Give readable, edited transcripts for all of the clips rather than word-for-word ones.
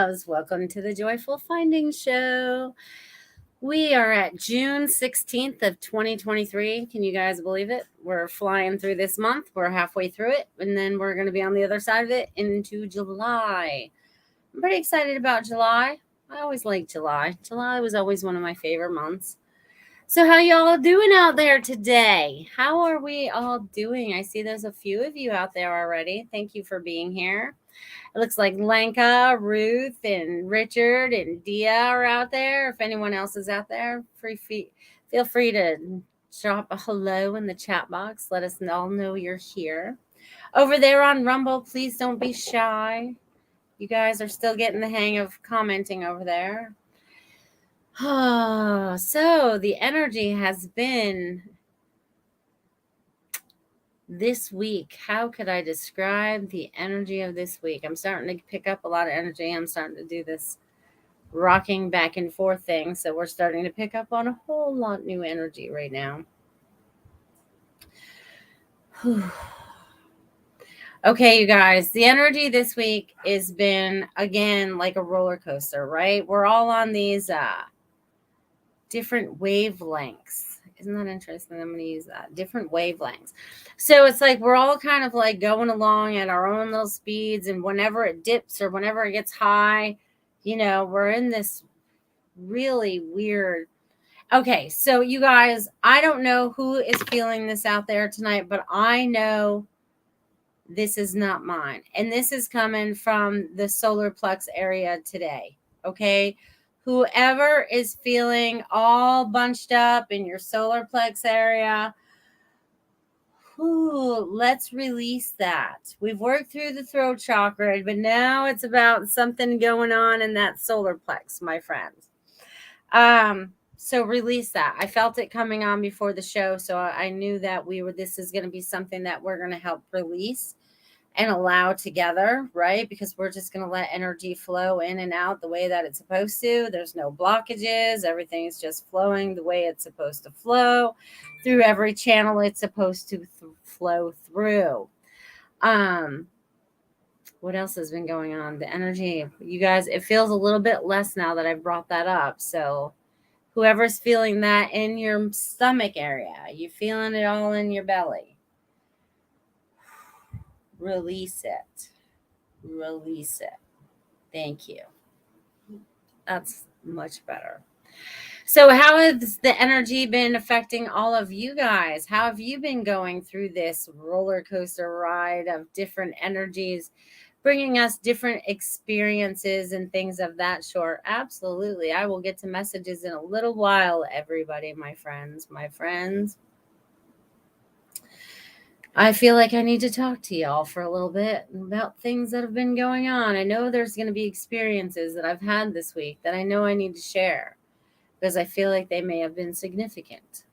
loves. Welcome to the Joyful Finding Show. We are at June 16th of 2023. Can you guys believe it? We're flying through this month. We're halfway through it, and then we're going to be on the other side of it into July. I'm pretty excited about July. I always liked July. July was always one of my favorite months. So how y'all doing out there today? How are we all doing? I see there's a few of you out there already. Thank you for being here. It looks like Lenka, Ruth, and Richard, and Dia are out there. If anyone else is out there, feel free to drop a hello in the chat box. Let us all know you're here. Over there on Rumble, please don't be shy. You guys are still getting the hang of commenting over there. So the energy has been this week. How could I describe the energy of this week? I'm starting to pick up a lot of energy. I'm starting to do this rocking back and forth thing. So we're starting to pick up on a whole lot new energy right now. Okay, you guys, the energy this week has been, again, like a roller coaster, right? We're all on these different wavelengths. Isn't that interesting? I'm going to use that. Different wavelengths. So it's like we're all kind of like going along at our own little speeds. And whenever it dips or whenever it gets high, we're in this really weird. Okay, so you guys, I don't know who is feeling this out there tonight, but I know this is not mine. And this is coming from the solar plex area today. Okay. Whoever is feeling all bunched up in your solar plex area, let's release that. We've worked through the throat chakra, but now it's about something going on in that solar plex, my friends. So release that. I felt it coming on before the show, so I knew that this is going to be something that we're going to help release and allow together, right? Because we're just going to let energy flow in and out the way that it's supposed to. There's no blockages. Everything is just flowing the way it's supposed to flow through every channel it's supposed to flow through. What else has been going on? The energy, you guys, it feels a little bit less now that I've brought that up. So whoever's feeling that in your stomach area, you feeling it all in your belly. Release it. Release it. Thank you. That's much better. So how has the energy been affecting all of you guys? How have you been going through this roller coaster ride of different energies, bringing us different experiences and things of that sort? Absolutely. I will get to messages in a little while, everybody, my friends. I feel like I need to talk to y'all for a little bit about things that have been going on. I know there's going to be experiences that I've had this week that I know I need to share because I feel like they may have been significant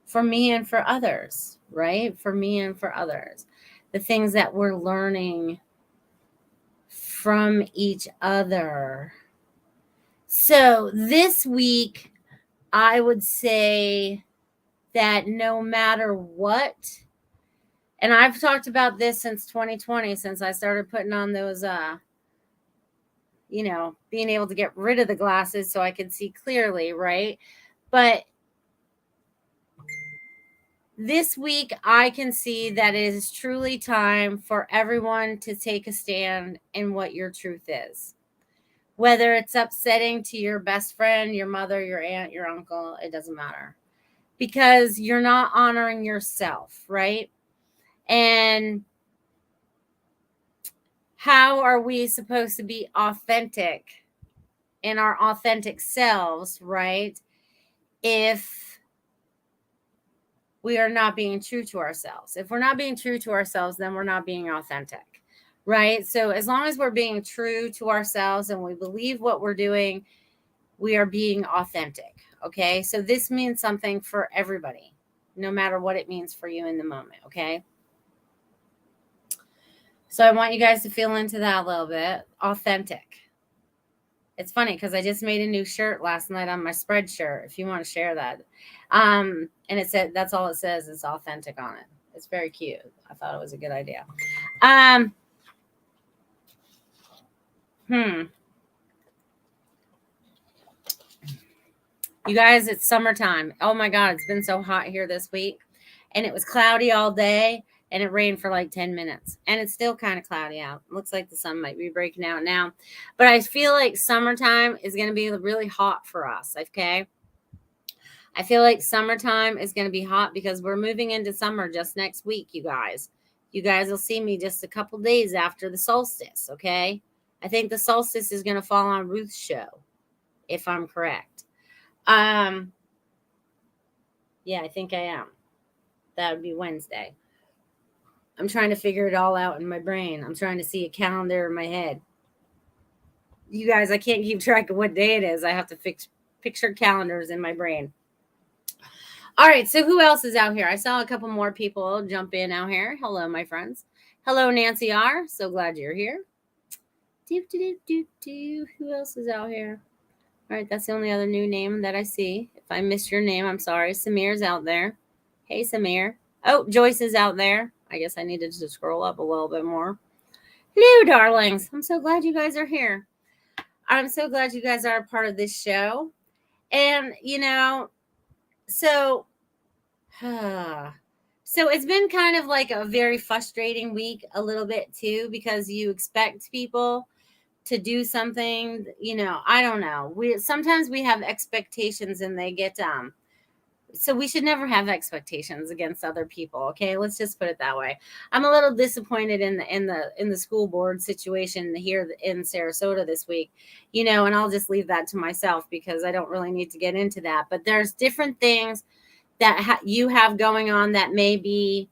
for me and for others, right? For me and for others. The things that we're learning from each other. So this week, I would say that no matter what, and I've talked about this since 2020, since I started putting on those, being able to get rid of the glasses so I could see clearly, right? But this week, I can see that it is truly time for everyone to take a stand in what your truth is. Whether it's upsetting to your best friend, your mother, your aunt, your uncle, it doesn't matter. Because you're not honoring yourself, right? And how are we supposed to be authentic in our authentic selves, right? If we are not being true to ourselves. If we're not being true to ourselves, then we're not being authentic, right? So as long as we're being true to ourselves and we believe what we're doing, we are being authentic, okay? So this means something for everybody, no matter what it means for you in the moment, okay? So I want you guys to feel into that a little bit. Authentic. It's funny because I just made a new shirt last night on my spread shirt, if you want to share that. And it said, that's all it says, is authentic on it. It's very cute. I thought it was a good idea. You guys, it's summertime. Oh my God, it's been so hot here this week. And it was cloudy all day and it rained for like 10 minutes. And it's still kind of cloudy out. Looks like the sun might be breaking out now. But I feel like summertime is going to be really hot for us, okay? I feel like summertime is going to be hot because we're moving into summer just next week, you guys. You guys will see me just a couple days after the solstice, okay? I think the solstice is going to fall on Ruth's show, if I'm correct. Yeah, I think I am. That would be Wednesday. I'm trying to figure it all out in my brain. I'm trying to see a calendar in my head. You guys, I can't keep track of what day it is. I have to fix picture calendars in my brain. All right, so who else is out here? I saw a couple more people jump in out here. Hello, my friends. Hello, Nancy R. So glad you're here. Who else is out here? All right, that's the only other new name that I see. If I missed your name, I'm sorry. Samir's out there. Hey, Samir. Oh, Joyce is out there. I guess I needed to scroll up a little bit more. Hello, darlings. I'm so glad you guys are here. I'm so glad you guys are a part of this show. And, so it's been kind of like a very frustrating week a little bit too, because you expect people to do something, I don't know. Sometimes we have expectations and they get so we should never have expectations against other people. Okay, let's just put it that way. I'm a little disappointed in the school board situation here in Sarasota this week, and I'll just leave that to myself because I don't really need to get into that. But there's different things that you have going on that may be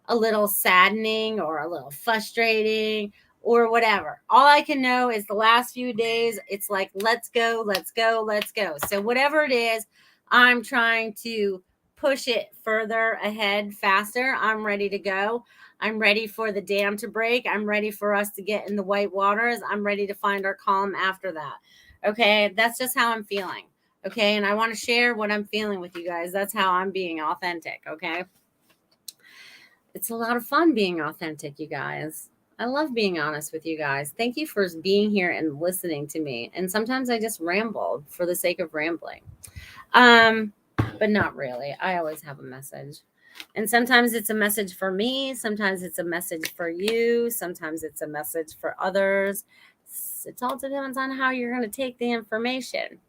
a little saddening or a little frustrating or whatever. All I can know is the last few days, it's like, let's go, let's go, let's go. So whatever it is, I'm trying to push it further ahead, faster. I'm ready to go. I'm ready for the dam to break. I'm ready for us to get in the white waters. I'm ready to find our calm after that. Okay, that's just how I'm feeling. Okay, and I want to share what I'm feeling with you guys. That's how I'm being authentic, okay? It's a lot of fun being authentic, you guys. I love being honest with you guys. Thank you for being here and listening to me. And sometimes I just ramble for the sake of rambling. But not really. I always have a message. And sometimes it's a message for me. Sometimes it's a message for you. Sometimes it's a message for others. It all depends on how you're going to take the information.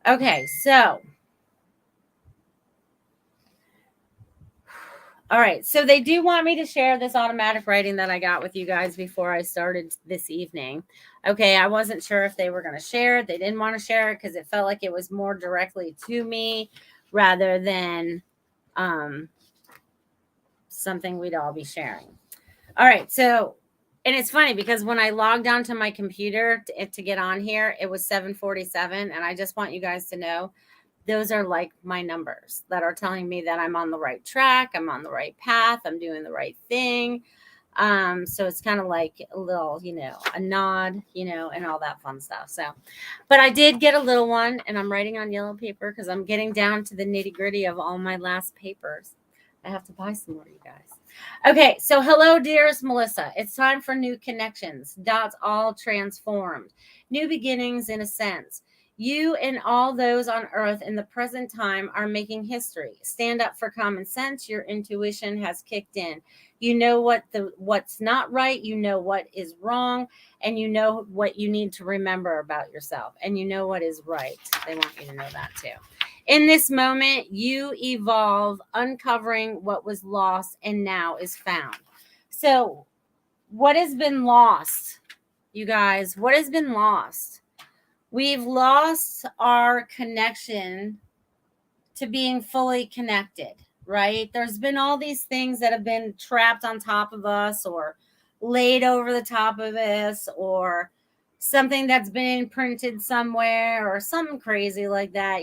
Okay, so. All right, so they do want me to share this automatic writing that I got with you guys before I started this evening. Okay, I wasn't sure if they were going to share it. They didn't want to share it because it felt like it was more directly to me rather than something we'd all be sharing. All right, so, and it's funny because when I logged onto my computer to get on here, it was 7:47, and I just want you guys to know those are like my numbers that are telling me that I'm on the right track. I'm on the right path. I'm doing the right thing. So it's kind of like a little, a nod, and all that fun stuff. So, but I did get a little one and I'm writing on yellow paper because I'm getting down to the nitty gritty of all my last papers. I have to buy some more, you guys. Okay. So hello, dearest Melissa. It's time for new connections. Dots all transformed. New beginnings in a sense. You and all those on earth in the present time are making history. Stand up for common sense. Your intuition has kicked in. You know what's not right. You know what is wrong. And you know what you need to remember about yourself. And you know what is right. They want you to know that too. In this moment, you evolve, uncovering what was lost and now is found. So what has been lost, you guys? What has been lost? We've lost our connection to being fully connected, right? There's been all these things that have been trapped on top of us or laid over the top of us or something that's been imprinted somewhere or something crazy like that,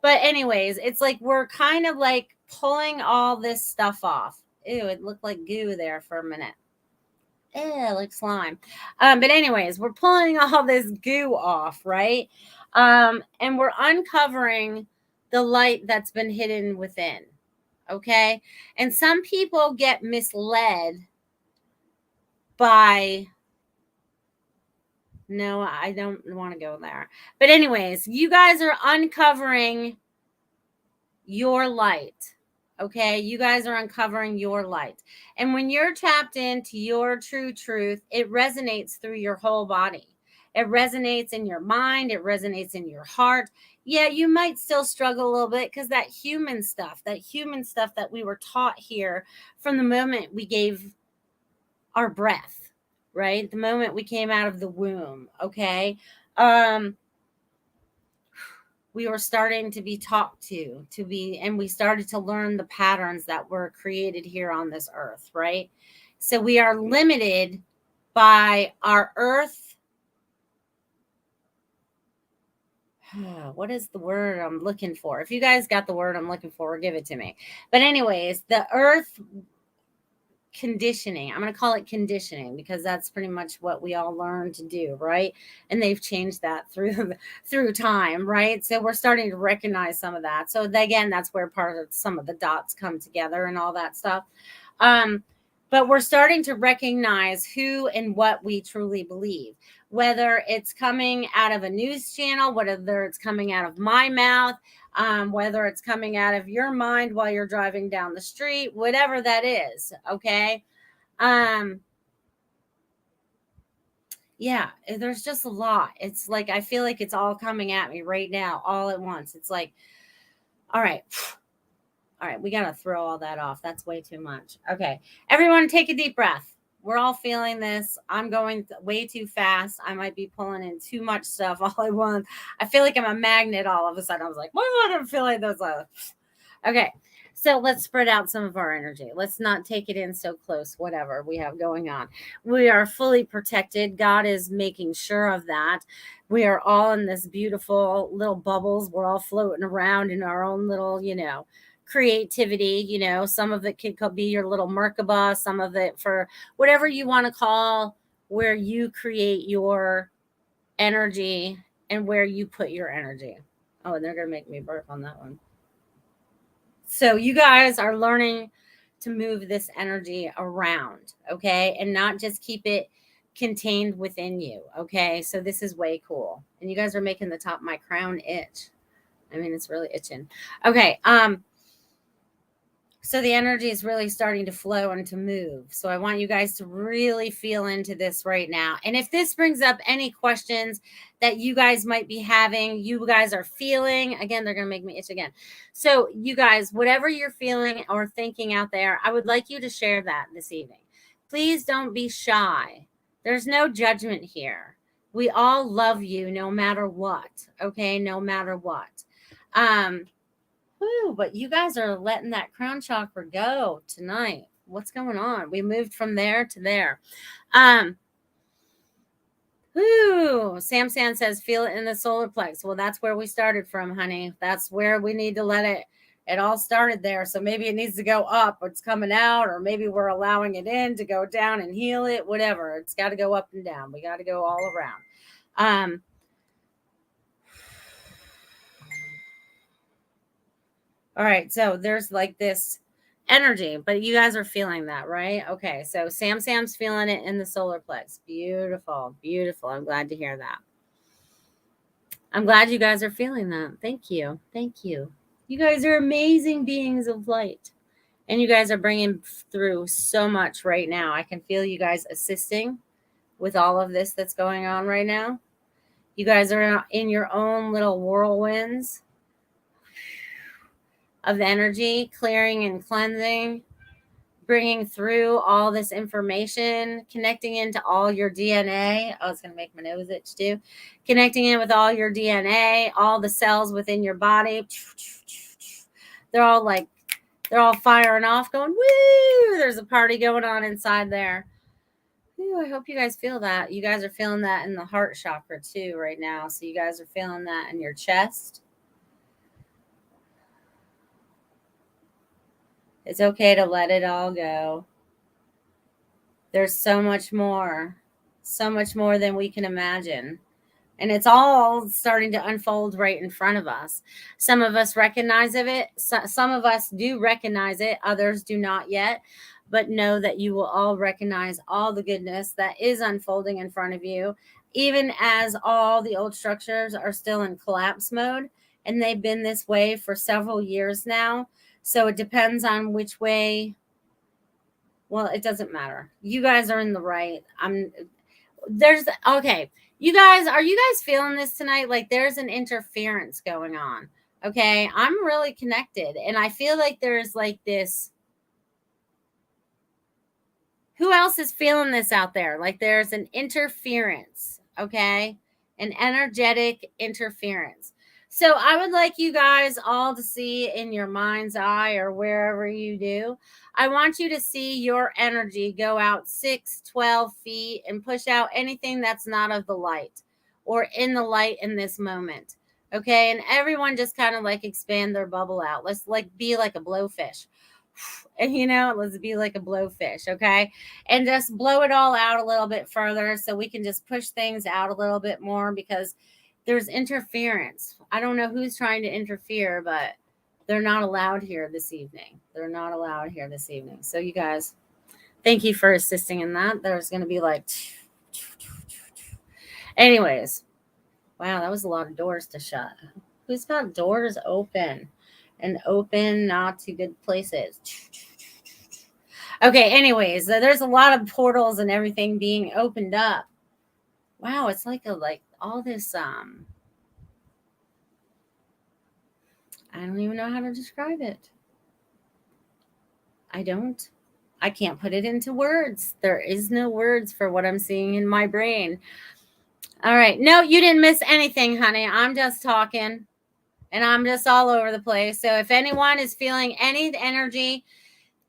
But anyways, it's like we're kind of like pulling all this stuff off. Ew, it looked like goo there for a minute. Like slime. But anyways, we're pulling all this goo off, right? And we're uncovering the light that's been hidden within. Okay. And some people get misled by No, I don't want to go there. But anyways, you guys are uncovering your light. Okay, you guys are uncovering your light. And when you're tapped into your true truth, it resonates through your whole body. It resonates in your mind, it resonates in your heart. Yeah, you might still struggle a little bit because that human stuff that we were taught here from the moment we gave our breath, right? The moment we came out of the womb, okay? We were starting to be talked to be, and we started to learn the patterns that were created here on this earth, right? So we are limited by our earth. What is the word I'm looking for? If you guys got the word I'm looking for, give it to me. But anyways, the earth conditioning, I'm going to call it conditioning because that's pretty much what we all learn to do, right? And they've changed that through time, right? So we're starting to recognize some of that. So again, that's where part of some of the dots come together and all that stuff. But we're starting to recognize who and what we truly believe, whether it's coming out of a news channel, whether it's coming out of my mouth, whether it's coming out of your mind while you're driving down the street, whatever that is. Okay. Yeah, there's just a lot. It's like, I feel like it's all coming at me right now, all at once. It's like, all right, we got to throw all that off. That's way too much. Okay. Everyone take a deep breath. We're all feeling this. I'm going way too fast. I might be pulling in too much stuff all at once. I feel like I'm a magnet all of a sudden. I was like, why do I feel like those? Okay. So let's spread out some of our energy. Let's not take it in so close, whatever we have going on. We are fully protected. God is making sure of that. We are all in this beautiful little bubbles. We're all floating around in our own little, creativity. Some of it could be your little Merkaba, some of it for whatever you want to call where you create your energy and where you put your energy. Oh, and they're going to make me burp on that one. So you guys are learning to move this energy around, okay? And not just keep it contained within you, okay? So this is way cool. And you guys are making the top of my crown itch. I mean, it's really itching. Okay, so the energy is really starting to flow and to move. So I want you guys to really feel into this right now. And if this brings up any questions that you guys might be having, you guys are feeling, again, they're going to make me itch again. So you guys, whatever you're feeling or thinking out there, I would like you to share that this evening. Please don't be shy. There's no judgment here. We all love you no matter what. Okay. No matter what. But you guys are letting that crown chakra go tonight. What's going on? We moved from there to there. Sam San says, feel it in the solar plex. Well, that's where we started from, honey. That's where we need to let it. It all started there. So maybe it needs to go up. It's coming out, or maybe we're allowing it in to go down and heal it, whatever. It's got to go up and down. We got to go all around. All right, so there's like this energy, but you guys are feeling that, right? Okay, so Sam's feeling it in the solar plex. Beautiful, beautiful. I'm glad to hear that. I'm glad you guys are feeling that. Thank you. Thank you. You guys are amazing beings of light. And you guys are bringing through so much right now. I can feel you guys assisting with all of this that's going on right now. You guys are in your own little whirlwinds of energy, clearing and cleansing, bringing through all this information, connecting into all your DNA. Oh, it's going to make my nose itch too. Connecting in with all your DNA, all the cells within your body. They're all firing off, going, woo! There's a party going on inside there. Ooh, I hope you guys feel that. You guys are feeling that in the heart chakra too right now. So you guys are feeling that in your chest. It's okay to let it all go. There's so much more than we can imagine. And it's all starting to unfold right in front of us. Some of us recognize it. Some of us do recognize it. Others do not yet. But know that you will all recognize all the goodness that is unfolding in front of you. even as all the old structures are still in collapse mode, and they've been this way for several years now. So it depends on which way. Well, it doesn't matter. You guys are in the right. Okay. You guys, are you guys feeling this tonight? Like there's an interference going on. Okay. I'm really connected. And I feel like there's like this. Who else is feeling this out there? Like there's an interference. Okay. An energetic interference. So I would like you guys all to see in your mind's eye or wherever you do. I want you to see your energy go out 6, 12 feet and push out anything that's not of the light or in the light in this moment. Okay. And everyone just kind of like expand their bubble out. Let's like be like a blowfish. And let's be like a blowfish. Okay. And just blow it all out a little bit further so we can just push things out a little bit more because there's interference. I don't know who's trying to interfere, but they're not allowed here this evening. They're not allowed here this evening. So you guys, thank you for assisting in that. There's going to be like, anyways, wow, that was a lot of doors to shut. Who's got doors open and open not to good places? Okay, anyways, there's a lot of portals and everything being opened up. Wow, it's like all this I don't even know how to describe it. I can't put it into words. There is no words for what I'm seeing in my brain. All right. No, you didn't miss anything, honey. I'm just talking and I'm just all over the place. So if anyone is feeling any energy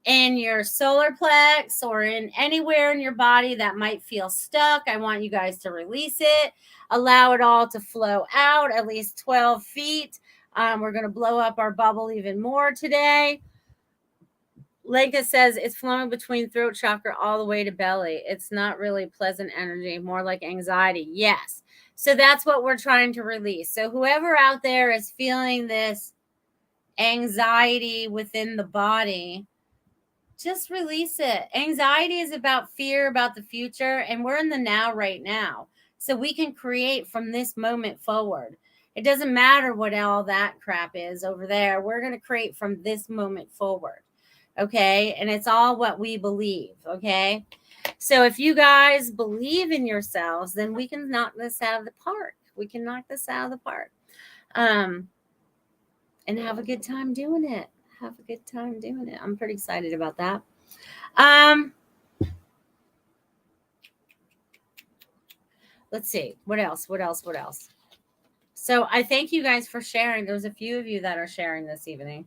in your solar plex or in anywhere in your body that might feel stuck, I want you guys to release it. Allow it all to flow out at least 12 feet. We're going to blow up our bubble even more today. Lenka says it's flowing between throat chakra all the way to belly. It's not really pleasant energy, more like anxiety. Yes. So that's what we're trying to release. So whoever out there is feeling this anxiety within the body, just release it. Anxiety is about fear about the future, and we're in the now right now. So we can create from this moment forward. It doesn't matter what all that crap is over there. We're going to create from this moment forward. Okay. And it's all what we believe. Okay. So if you guys believe in yourselves, then we can knock this out of the park. We can knock this out of the park. And have a good time doing it. Have a good time doing it. I'm pretty excited about that. Let's see. What else? So I thank you guys for sharing. There's a few of you that are sharing this evening.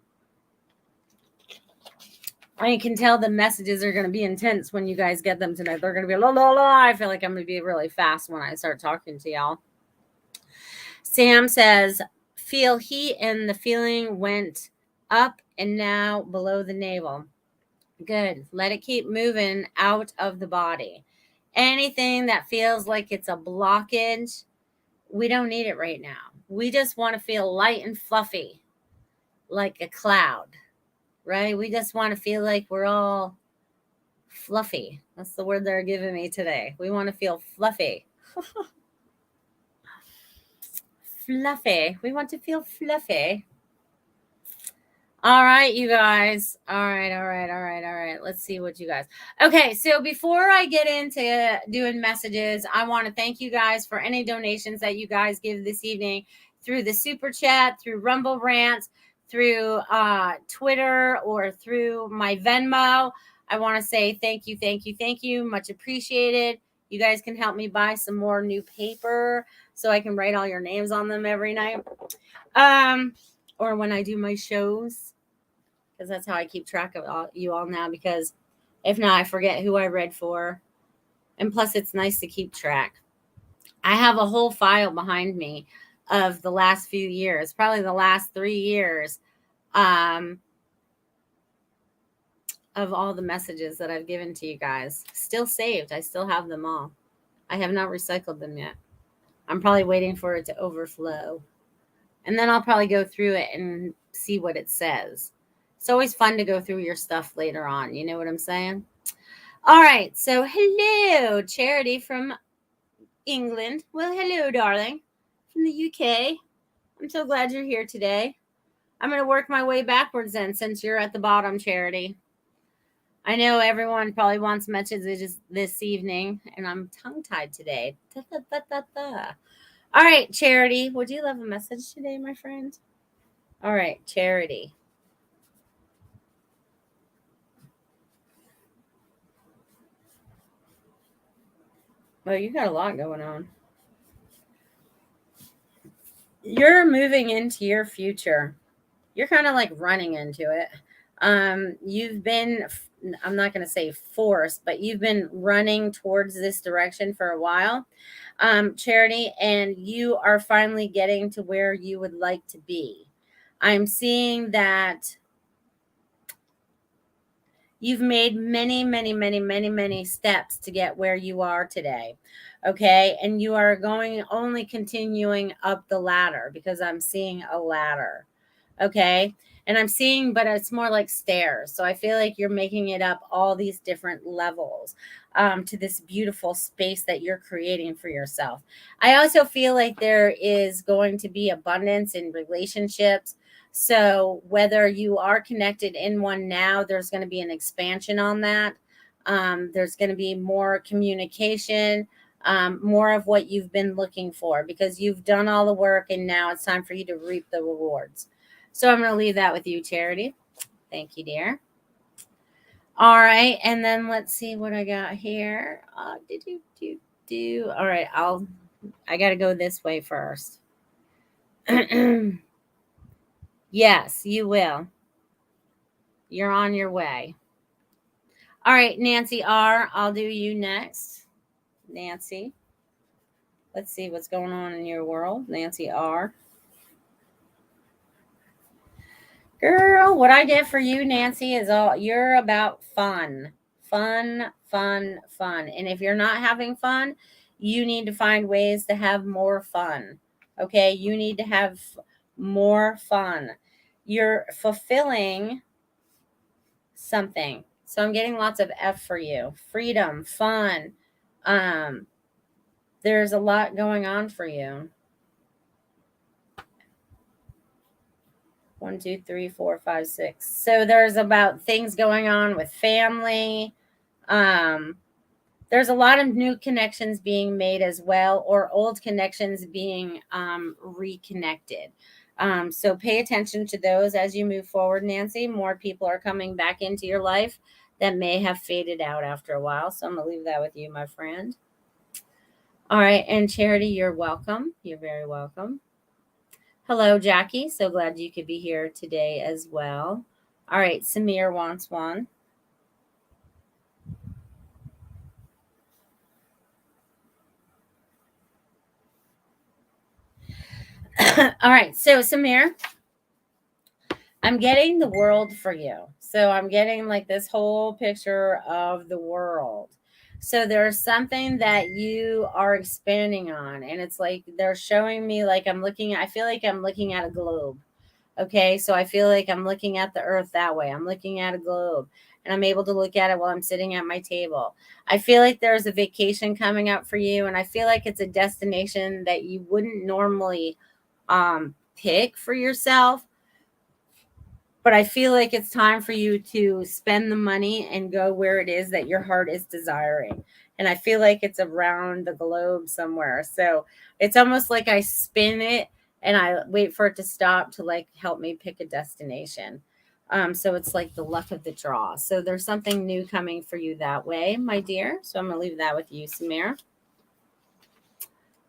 I can tell the messages are going to be intense when you guys get them tonight. They're going to be la la la. I feel like I'm going to be really fast when I start talking to y'all. Sam says, feel heat and the feeling went up and now below the navel. Good. Let it keep moving out of the body. Anything that feels like it's a blockage, we don't need it right now. We just want to feel light and fluffy, like a cloud. Right? We just want to feel like we're all fluffy. That's the word they're giving me today. We want to feel fluffy. Fluffy. We want to feel fluffy. All right, you guys. All right. Let's see what you guys. Okay, so before I get into doing messages, I want to thank you guys for any donations that you guys give this evening through the super chat, through Rumble Rants, through Twitter, or through my Venmo. I want to say thank you. Much appreciated. You guys can help me buy some more new paper so I can write all your names on them every night. Or when I do my shows, because that's how I keep track of you all now, because if not, I forget who I read for. And plus, it's nice to keep track. I have a whole file behind me of the last few years, probably the last 3 years, of all the messages that I've given to you guys. Still saved. I still have them all. I have not recycled them yet. I'm probably waiting for it to overflow. And then I'll probably go through it and see what it says. It's always fun to go through your stuff later on. You know what I'm saying? All right. So hello, Charity from England. Well, hello, darling. From the UK. I'm so glad you're here today. I'm going to work my way backwards then since you're at the bottom, Charity. I know everyone probably wants messages this evening, and I'm tongue-tied today. Da, da, da, da, da. All right, Charity. Would you love a message today, my friend? All right, Charity. Well, you got a lot going on. You're moving into your future. You're kind of like running into it. You've been, I'm not going to say forced, but you've been running towards this direction for a while, Charity, and you are finally getting to where you would like to be. I'm seeing that you've made many, many, many, many, many steps to get where you are today. Okay. And you are going only continuing up the ladder because I'm seeing a ladder. Okay. And I'm seeing, but it's more like stairs. So I feel like you're making it up all these different levels to this beautiful space that you're creating for yourself. I also feel like there is going to be abundance in relationships. So whether you are connected in one now, there's going to be an expansion on that. There's going to be more communication, more of what you've been looking for because you've done all the work and now it's time for you to reap the rewards. So I'm going to leave that with you, Charity. Thank you, dear. All right. And then let's see what I got here. All right. I got to go this way first. Yes, you will. You're on your way. All right, Nancy R. I'll do you next. Nancy. Let's see what's going on in your world. Nancy R. Girl, what I did for you, Nancy, is you're about fun. Fun, fun, fun. And if you're not having fun, you need to find ways to have more fun. Okay? You need to have more fun. You're fulfilling something. So I'm getting lots of F for you. Freedom, fun. There's a lot going on for you. 1, 2, 3, 4, 5, 6. So there's about things going on with family. There's a lot of new connections being made as well, or old connections being reconnected. So pay attention to those as you move forward, Nancy. More people are coming back into your life that may have faded out after a while. So I'm going to leave that with you, my friend. All right. And Charity, you're welcome. You're very welcome. Hello, Jackie. So glad you could be here today as well. All right. Samir wants one. All right. So, Samir, I'm getting the world for you. So I'm getting like this whole picture of the world. So there's something that you are expanding on, and it's like they're showing me like I feel like I'm looking at a globe. Okay, so I feel like I'm looking at the earth that way. I'm looking at a globe and I'm able to look at it while I'm sitting at my table. I feel like there's a vacation coming up for you, and I feel like it's a destination that you wouldn't normally pick for yourself. But I feel like it's time for you to spend the money and go where it is that your heart is desiring. And I feel like it's around the globe somewhere. So it's almost like I spin it and I wait for it to stop to like help me pick a destination. So it's like the luck of the draw. So there's something new coming for you that way, my dear. So I'm going to leave that with you, Samir.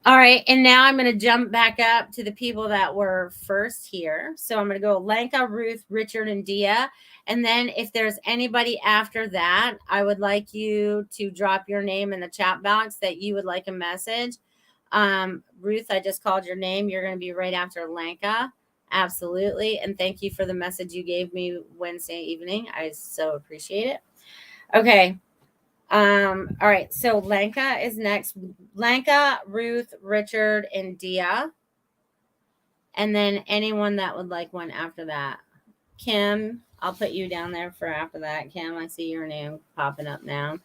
All right, and now I'm going to jump back up to the people that were first here. So I'm going to go Lanka, Ruth, Richard, and Dia. And then if there's anybody after that, I would like you to drop your name in the chat box that you would like a message. Ruth, I just called your name. You're going to be right after Lanka. Absolutely. And thank you for the message you gave me Wednesday evening. I so appreciate it. Okay. All right, so Lanka is next. Lanka, Ruth, Richard, and Dia. And then anyone that would like one after that. Kim, I'll put you down there for after that. Kim, I see your name popping up now.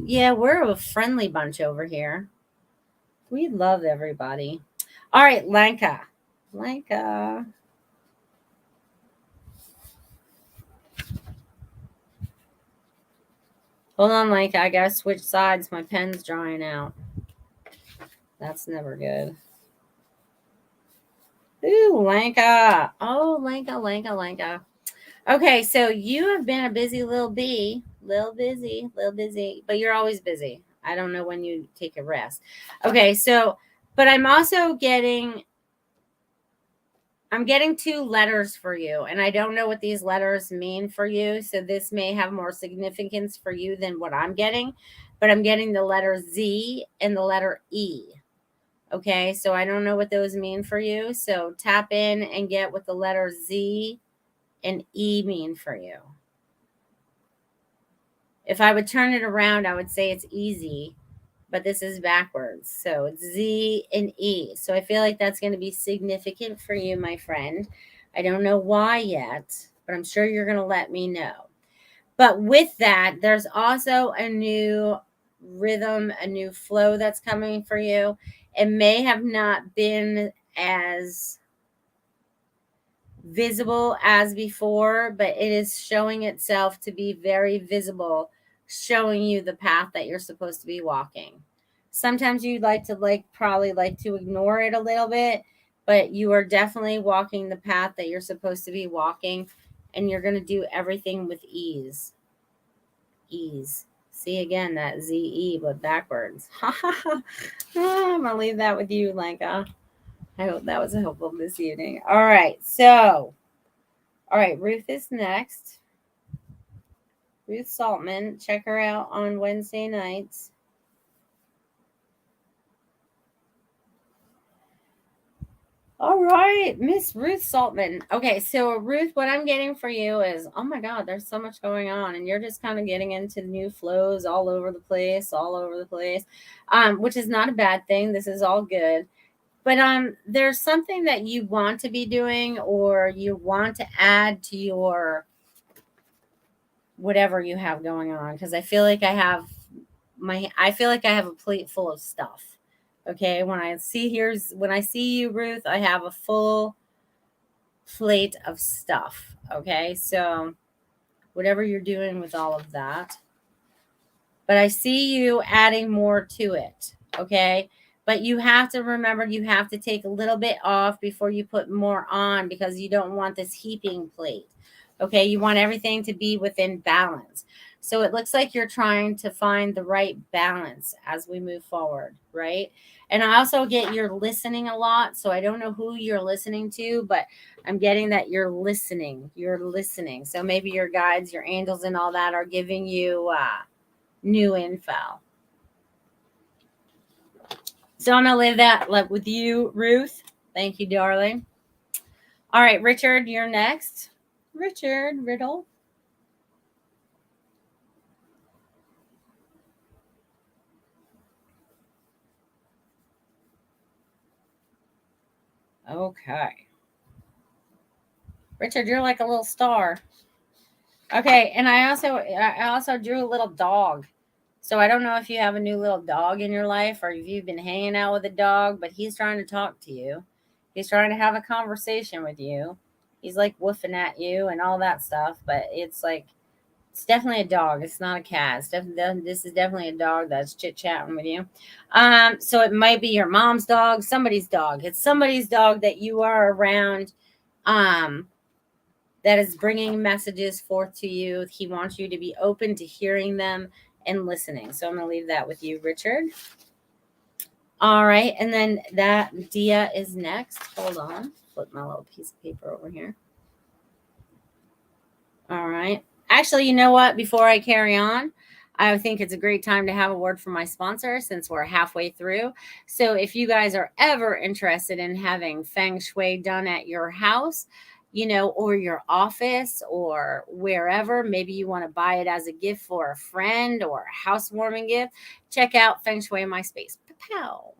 Yeah, we're a friendly bunch over here. We love everybody. All right, Lanka. Lanka. Hold on, Lanka. I gotta switch sides. My pen's drying out. That's never good. Ooh, Lanka. Oh, Lanka. Okay, so you have been a busy little bee. Little busy. But you're always busy. I don't know when you take a rest. Okay, so, but I'm getting 2 letters for you, and I don't know what these letters mean for you. So this may have more significance for you than what I'm getting, but I'm getting the letter Z and the letter E. Okay, so I don't know what those mean for you. So tap in and get what the letter Z and E mean for you. If I would turn it around, I would say it's easy, but this is backwards. So it's Z and E. So I feel like that's going to be significant for you, my friend. I don't know why yet, but I'm sure you're going to let me know. But with that, there's also a new rhythm, a new flow that's coming for you. It may have not been as visible as before, but it is showing itself to be very visible, showing you the path that you're supposed to be walking. Sometimes you'd probably like to ignore it a little bit, but you are definitely walking the path that you're supposed to be walking, and you're going to do everything with ease. See, again, that Z-E, but backwards. I'm going to leave that with you, Lanka. I hope that was helpful this evening. All right, Ruth is next. Ruth Saltman. Check her out on Wednesday nights. All right, Miss Ruth Saltman. Okay, so Ruth, what I'm getting for you is, oh my God, there's so much going on, and you're just kind of getting into new flows all over the place, which is not a bad thing. This is all good. But there's something that you want to be doing, or you want to add to your whatever you have going on, because I feel like I have a plate full of stuff. Okay, when I see you, Ruth, I have a full plate of stuff. Okay, so whatever you're doing with all of that, but I see you adding more to it. Okay, but you have to remember, you have to take a little bit off before you put more on, because you don't want this heaping plate. Okay, you want everything to be within balance. So it looks like you're trying to find the right balance as we move forward, right? And I also get you're listening a lot. So I don't know who you're listening to, but I'm getting that you're listening. You're listening. So maybe your guides, your angels, and all that are giving you new info. So I'm going to leave that with you, Ruth. Thank you, darling. All right, Richard, you're next. Richard Riddle. Okay. Richard, you're like a little star. Okay, and I also drew a little dog. So I don't know if you have a new little dog in your life, or if you've been hanging out with a dog, but he's trying to talk to you. He's trying to have a conversation with you. He's like woofing at you and all that stuff, but it's definitely a dog. It's not a cat. This is definitely a dog that's chit-chatting with you. So it might be your mom's dog, somebody's dog. It's somebody's dog that you are around, that is bringing messages forth to you. He wants you to be open to hearing them and listening. So I'm going to leave that with you, Richard. All right. And then that Dia is next. Hold on. Flip my little piece of paper over here. All right. Actually, you know what? Before I carry on, I think it's a great time to have a word from my sponsor, since we're halfway through. So if you guys are ever interested in having feng shui done at your house, or your office or wherever, maybe you want to buy it as a gift for a friend or a housewarming gift, check out Feng Shui My Space. Pow.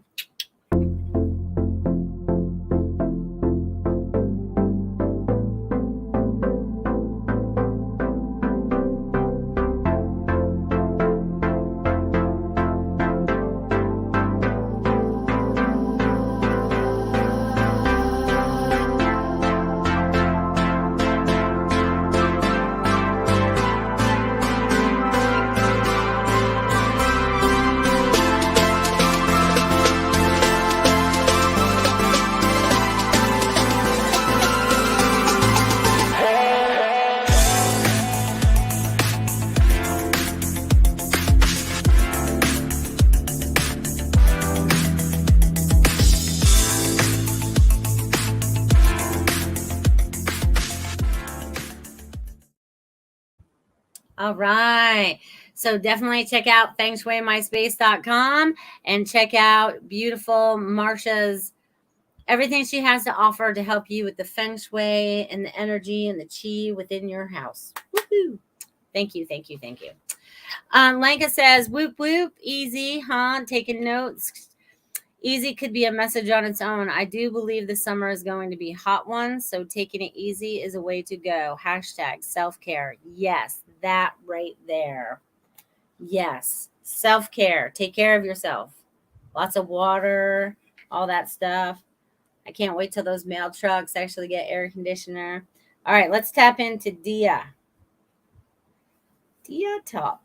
All right. So definitely check out fengshuimyspace.com and check out beautiful Marsha's everything she has to offer to help you with the feng shui and the energy and the chi within your house. Woohoo. Thank you, thank you, thank you. Lanka says, whoop, whoop, easy, huh? Taking notes. Easy could be a message on its own. I do believe the summer is going to be a hot one, so taking it easy is a way to go. Hashtag self-care. Yes, that right there. Yes, self-care. Take care of yourself. Lots of water, all that stuff. I can't wait till those mail trucks actually get air conditioner. All right, let's tap into Dia. Dia top.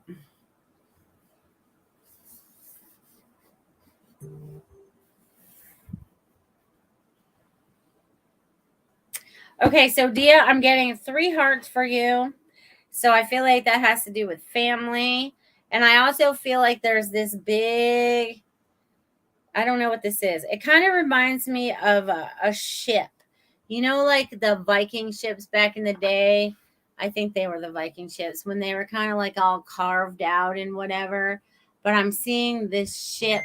Okay, so Dia, I'm getting 3 hearts for you. So I feel like that has to do with family. And I also feel like there's this big, I don't know what this is. It kind of reminds me of a ship. You know, like the Viking ships back in the day. I think they were the Viking ships when they were kind of like all carved out and whatever. But I'm seeing this ship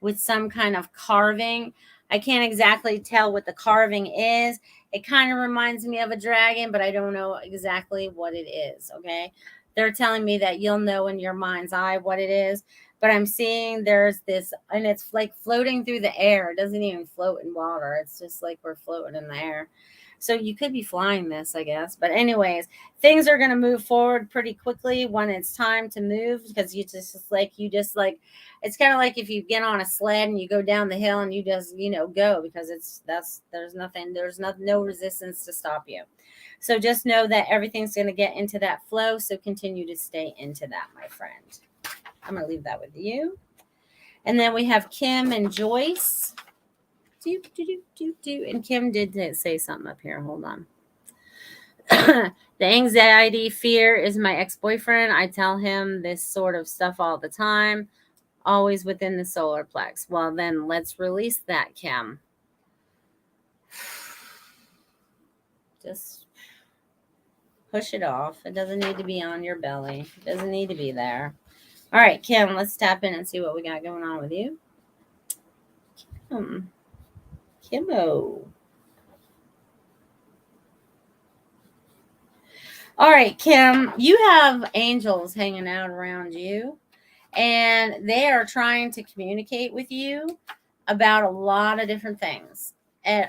with some kind of carving. I can't exactly tell what the carving is. It kind of reminds me of a dragon, but I don't know exactly what it is. Okay. They're telling me that you'll know in your mind's eye what it is. But I'm seeing there's this, and it's like floating through the air. It doesn't even float in water. It's just like we're floating in the air. So you could be flying this, I guess. But anyways, things are going to move forward pretty quickly when it's time to move, because you just like it's kind of like if you get on a sled and you go down the hill and you just go, because there's no resistance to stop you. So just know that everything's going to get into that flow, so continue to stay into that, my friend. I'm going to leave that with you. And then we have Kim and Joyce. And Kim did say something up here. Hold on. The anxiety, fear is my ex-boyfriend. I tell him this sort of stuff all the time, always within the solar plex. Well, then let's release that, Kim. Just push it off. It doesn't need to be on your belly. It doesn't need to be there. All right, Kim, let's tap in and see what we got going on with you. Kimmo. All right, Kim, you have angels hanging out around you, and they are trying to communicate with you about a lot of different things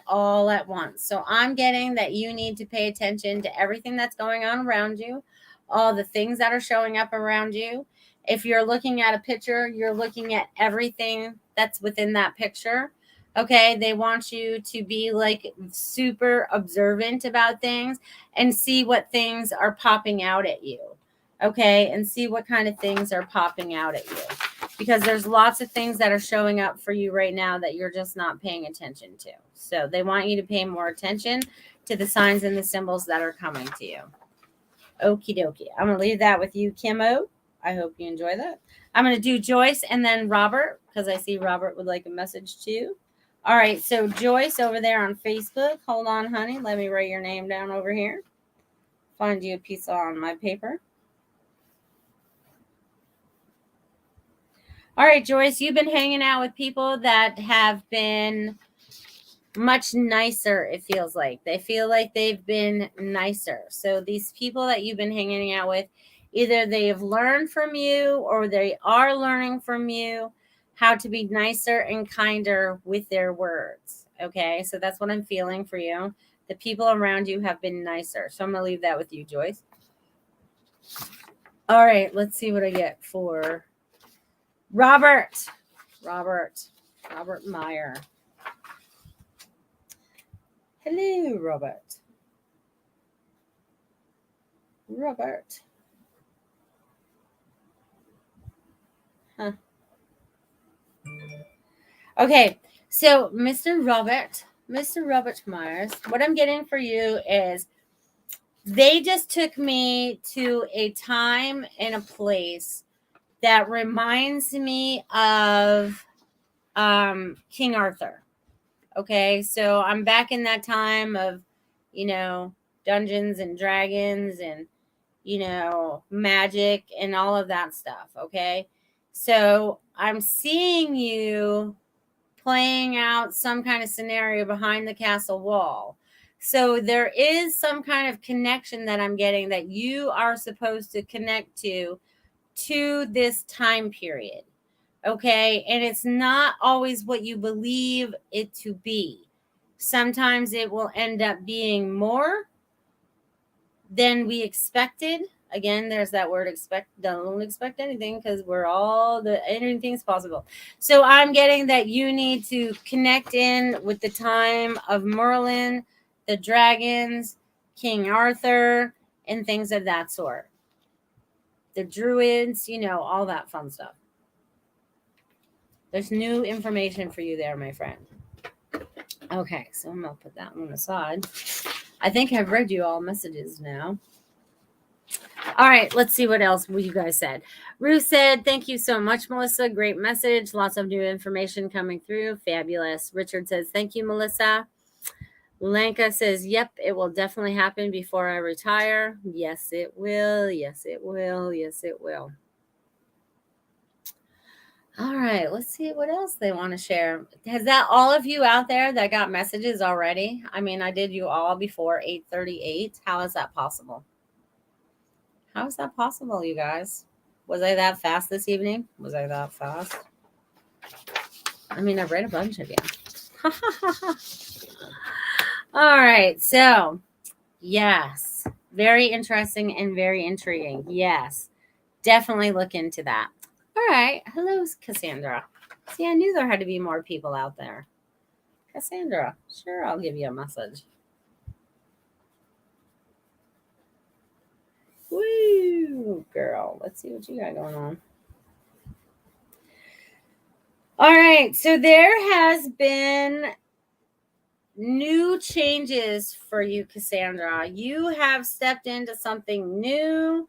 all at once. So I'm getting that you need to pay attention to everything that's going on around you, all the things that are showing up around you. If you're looking at a picture, you're looking at everything that's within that picture. Okay, they want you to be like super observant about things and see what things are popping out at you. Okay, and see what kind of things are popping out at you, because there's lots of things that are showing up for you right now that you're just not paying attention to. So they want you to pay more attention to the signs and the symbols that are coming to you. Okie dokie. I'm going to leave that with you, Kimmo. I hope you enjoy that. I'm going to do Joyce and then Robert, because I see Robert would like a message too. All right, so Joyce over there on Facebook. Hold on, honey. Let me write your name down over here. Find you a piece on my paper. All right, Joyce, you've been hanging out with people that have been much nicer, it feels like. They feel like they've been nicer. So these people that you've been hanging out with, either they have learned from you or they are learning from you how to be nicer and kinder with their words. Okay, so that's what I'm feeling for you. The people around you have been nicer. So I'm going to leave that with you, Joyce. All right, let's see what I get for Robert Meyer. Hello, Robert. Huh. Okay, so Mr. Robert Myers, what I'm getting for you is they just took me to a time and a place that reminds me of King Arthur. Okay, so I'm back in that time of, Dungeons and Dragons and, magic and all of that stuff. Okay. So I'm seeing you playing out some kind of scenario behind the castle wall. So there is some kind of connection that I'm getting that you are supposed to connect to this time period. Okay. And it's not always what you believe it to be. Sometimes it will end up being more than we expected. Again, there's that word expect. Don't expect anything, because anything's possible. So I'm getting that you need to connect in with the time of Merlin, the dragons, King Arthur, and things of that sort. The druids, all that fun stuff. There's new information for you there, my friend. Okay, so I'm going to put that one aside. I think I've read you all messages now. All right, let's see what else you guys said. Ruth said, thank you so much, Melissa. Great message. Lots of new information coming through. Fabulous. Richard says, thank you, Melissa. Lanka says, yep, it will definitely happen before I retire. Yes, it will. Yes, it will. Yes, it will. All right, let's see what else they want to share. Has that all of you out there that got messages already? I mean, I did you all before 8:38. How is that possible? How is that possible, you guys? Was I that fast this evening? Was I that fast? I mean, I've read a bunch of you. All right, so yes, very interesting and very intriguing. Yes, definitely look into that. All right. Hello, Cassandra. See, I knew there had to be more people out there. Cassandra, sure, I'll give you a message. Woo, girl. Let's see what you got going on. All right. So there has been new changes for you, Cassandra. You have stepped into something new.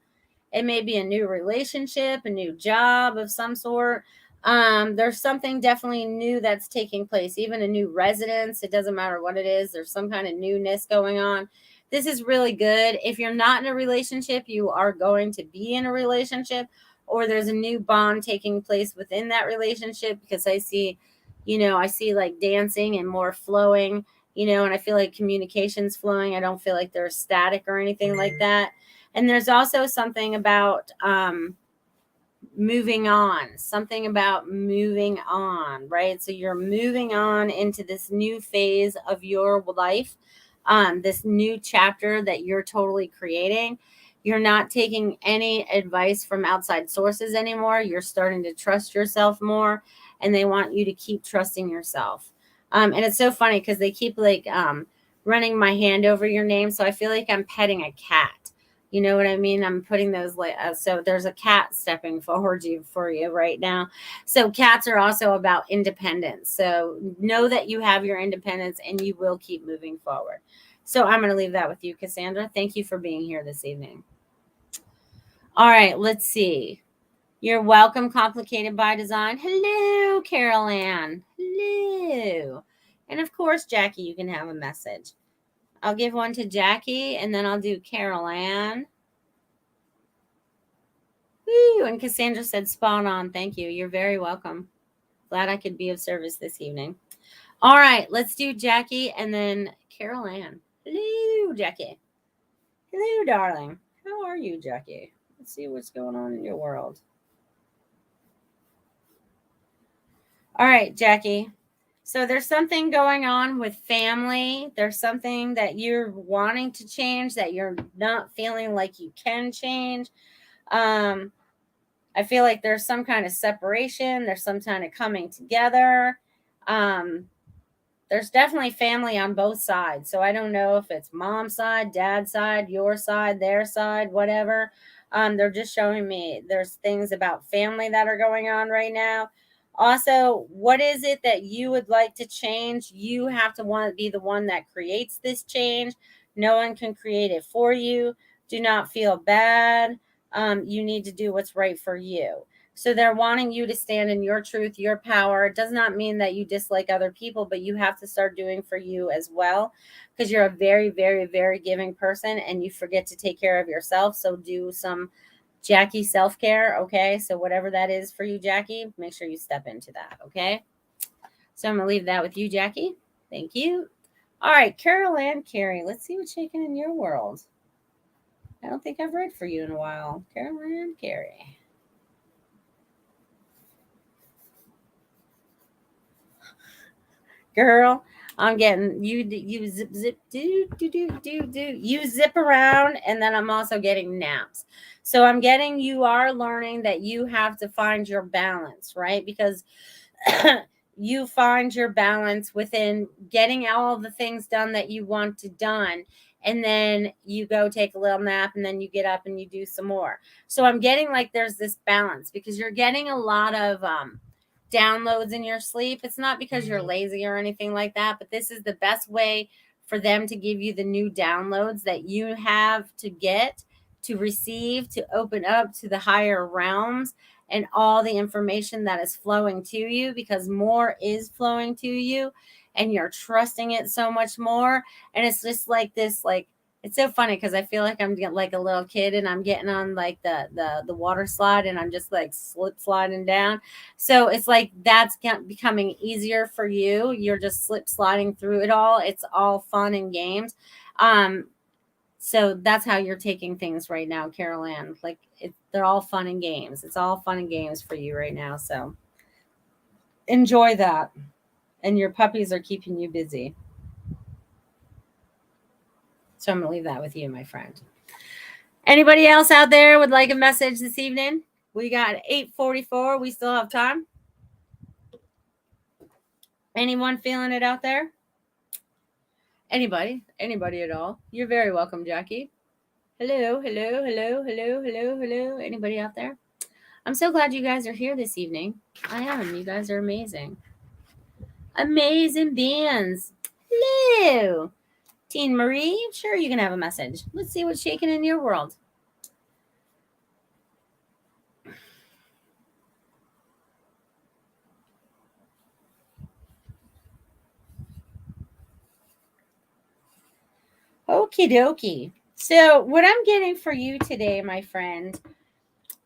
It may be a new relationship, a new job of some sort. There's something definitely new that's taking place, even a new residence. It doesn't matter what it is. There's some kind of newness going on. This is really good. If you're not in a relationship, you are going to be in a relationship, or there's a new bond taking place within that relationship, because I see like dancing and more flowing, and I feel like communication's flowing. I don't feel like there's static or anything like that. And there's also something about moving on, right? So you're moving on into this new phase of your life, this new chapter that you're totally creating. You're not taking any advice from outside sources anymore. You're starting to trust yourself more, and they want you to keep trusting yourself. And it's so funny because they keep running my hand over your name. So I feel like I'm petting a cat. You know what I mean? I'm putting those, so there's a cat stepping forward for you right now. So cats are also about independence. So know that you have your independence and you will keep moving forward. So I'm going to leave that with you, Cassandra. Thank you for being here this evening. All right, let's see. You're welcome, Complicated by Design. Hello, Carol Ann. Hello. And of course, Jackie, you can have a message. I'll give one to Jackie, and then I'll do Carol Ann. Woo, and Cassandra said spot on. Thank you. You're very welcome. Glad I could be of service this evening. All right, let's do Jackie and then Carol Ann. Hello, Jackie. Hello, darling. How are you, Jackie? Let's see what's going on in your world. All right, Jackie. So there's something going on with family. There's something that you're wanting to change that you're not feeling like you can change. I feel like there's some kind of separation. There's some kind of coming together. There's definitely family on both sides. So I don't know if it's mom's side, dad's side, your side, their side, whatever. They're just showing me there's things about family that are going on right now. Also, what is it that you would like to change? You have to want to be the one that creates this change. No one can create it for you. Do not feel bad. You need to do what's right for you. So they're wanting you to stand in your truth, your power. It does not mean that you dislike other people, but you have to start doing for you as well, because you're a very, very, very giving person and you forget to take care of yourself. So do some Jackie self-care, okay? So whatever that is for you, Jackie, make sure you step into that, okay? So I'm going to leave that with you, Jackie. Thank you. All right, Carol Ann Carey. Let's see what's shaking in your world. I don't think I've read for you in a while. Carol Ann Carey. Girl, I'm getting you zip do you zip around, and then I'm also getting naps. So I'm getting you are learning that you have to find your balance, right? Because you find your balance within getting all the things done that you want to done, and then you go take a little nap, and then you get up and you do some more. So I'm getting like there's this balance, because you're getting a lot of downloads in your sleep. It's not because you're lazy or anything like that, but this is the best way for them to give you the new downloads that you have to get, to receive, to open up to the higher realms and all the information that is flowing to you, because more is flowing to you and you're trusting it so much more. And it's just like this, like, it's so funny because I feel like I'm like a little kid and I'm getting on like the water slide and I'm just like slip sliding down. So it's like that's becoming easier for you. You're just slip sliding through it all. It's all fun and games. So that's how you're taking things right now, Carol Ann. Like they're all fun and games. It's all fun and games for you right now. So enjoy that. And your puppies are keeping you busy. So I'm going to leave that with you, my friend. Anybody else out there would like a message this evening? We got 8:44. We still have time. Anyone feeling it out there? Anybody at all? You're very welcome, Jackie. Hello. Anybody out there? I'm so glad you guys are here this evening. I am. You guys are amazing. Amazing beings. Hello. Teen Marie, sure you can have a message. Let's see what's shaking in your world. Okie dokie. So what I'm getting for you today, my friend,